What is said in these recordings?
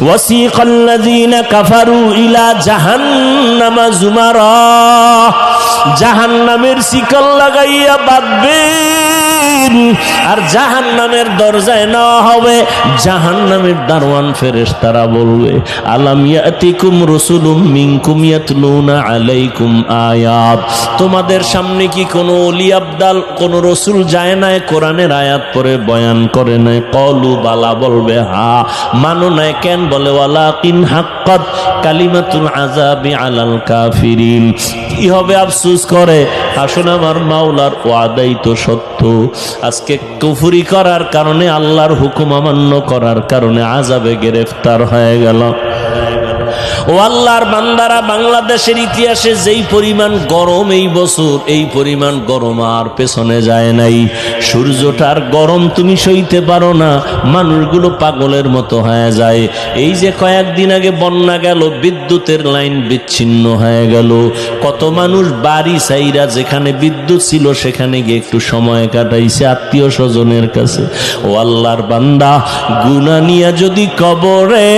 ওয়াসিকাল্লাযীনা কাফারু ইলা জাহান্নামা যুমারা, জাহান্নামের শিকল লাগাইয়া বাঁধবেন আর জাহান্নামের দরজায় নেওয়া হবে। জাহান্নামের দারওয়ান ফেরেশতারা বলবে, আলাম ইয়াতিকুম রাসূলুম মিনকুম ইয়াতলুনা আলাইকুম আয়াত, তোমাদের সামনে কি কোনো ওলি আবদাল কোন রসুল যায় নাই কোরআনের আয়াত পড়ে বয়ান করে নাই? কলু বালা, বলবে হ্যাঁ। মানো নাই কেন? বলে ওয়ালাকিন হাক্কাত কালিমাতুল আযাবি আলাল কাফিরিন। কি হবে আফসোস করে, আসলে আমার মাওলার ওয়াদাই তো সত্য। আজকে কুফরি করার কারণে, আল্লাহর হুকুম অমান্য করার কারণে আযাবে গ্রেফতার হয়ে গেল। ও আল্লাহর বান্দারা, বাংলাদেশের ইতিহাসে যেই পরিমাণ গরম এই বছর, এই পরিমাণ গরম আর পেছনে যায় নাই। সূর্যটার গরম তুমি সইতে পারো না, মানুষগুলো পাগলের মতো হয়ে যায়। এই যে কয়েকদিন আগে বন্যা গেল, বিদ্যুতের লাইন বিচ্ছিন্ন হয়ে গেল, কত মানুষ বাড়ি ছাইরা যেখানে বিদ্যুৎ ছিল সেখানে গিয়ে একটু সময় কাটাইছে আত্মীয় স্বজনের কাছে। ও আল্লাহর বান্দা, গুনাহ নিয়ে যদি কবরে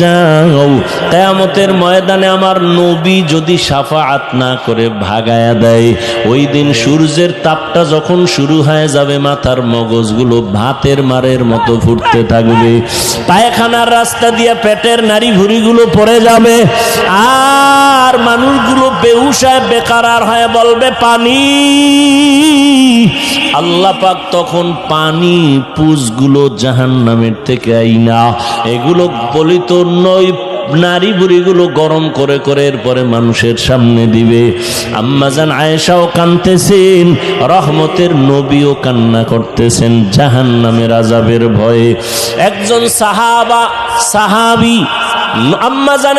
যাও, কিয়ামতের ময়দানে আমার নবী যদি শাফাআত না করে ভাগায়া দেয়, ওই দিন সূর্যের তাপটা যখন শুরু হয়ে যাবে, মাথার মগজগুলো ভাতের মারের মতো ফুটতে থাকবে, পায়খানার রাস্তা দিয়ে পেটের নাড়ি ভুঁড়িগুলো পড়ে যাবে, আর মানুষগুলো বেহুশায় বেকারার হয়ে বলবে পানি। আল্লাহ পাক তখন পানি পুজগুলো জাহান্নামের থেকে আইনা এগুলো বলিত নয় নারী বুড়িগুলো গরম করে করে এরপরে মানুষের সামনে দিবে। আম্মাজান আয়েশাও কাঁদতেছেন, রহমতের নবীও কান্না করতেছেন জাহান্নামের আযাবের ভয়ে। একজন সাহাবী আম্মাজান